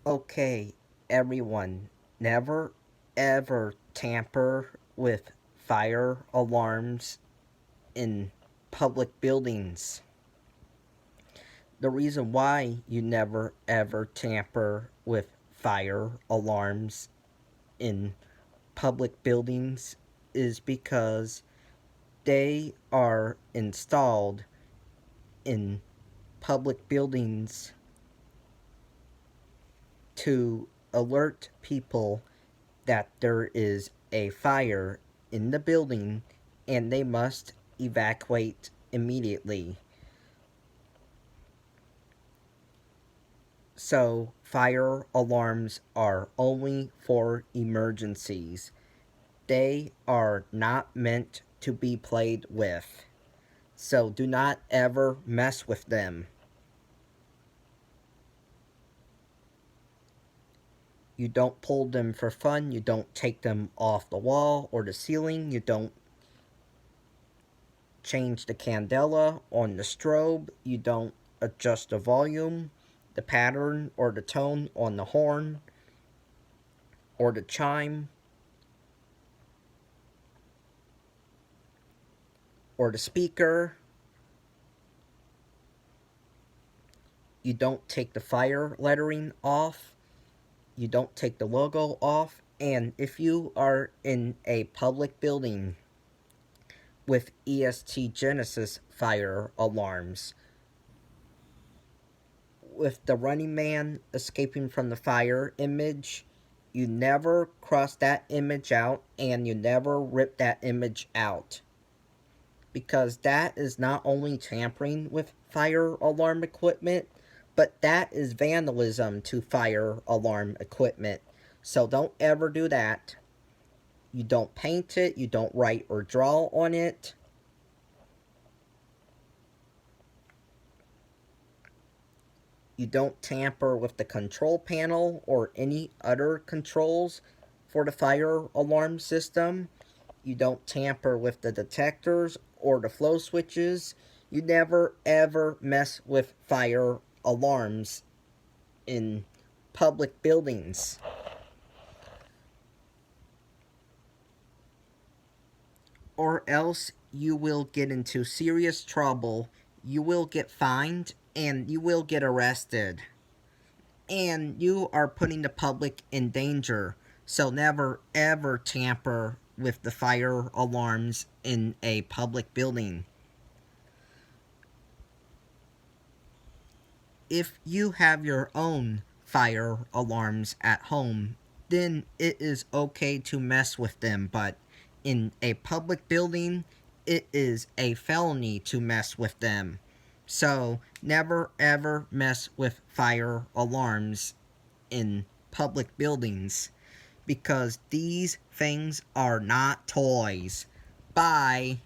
Okay, everyone, never ever tamper with fire alarms in public buildings. The reason why you never ever tamper with fire alarms in public buildings is because they are installed in public buildings to alert people that there is a fire in the building and they must evacuate immediately. So, fire alarms are only for emergencies. They are not meant to be played with. So, do not ever mess with them. You don't pull them for fun. You don't take them off the wall or the ceiling. You don't change the candela on the strobe. You don't adjust the volume, the pattern, or the tone on the horn or the chime or the speaker. You don't take the fire lettering off. You don't take the logo off. And if you are in a public building with EST Genesis fire alarms, with the running man escaping from the fire image, you never cross that image out and you never rip that image out. Because that is not only tampering with fire alarm equipment, but that is vandalism to fire alarm equipment. So don't ever do that. You don't paint it, you don't write or draw on it. You don't tamper with the control panel or any other controls for the fire alarm system. You don't tamper with the detectors or the flow switches. You never ever mess with fire alarms in public buildings. Or else you will get into serious trouble. You will get fined and you will get arrested. And you are putting the public in danger. So never ever tamper with the fire alarms in a public building. If you have your own fire alarms at home, then it is okay to mess with them, but in a public building, it is a felony to mess with them. So, never ever mess with fire alarms in public buildings because these things are not toys. Bye.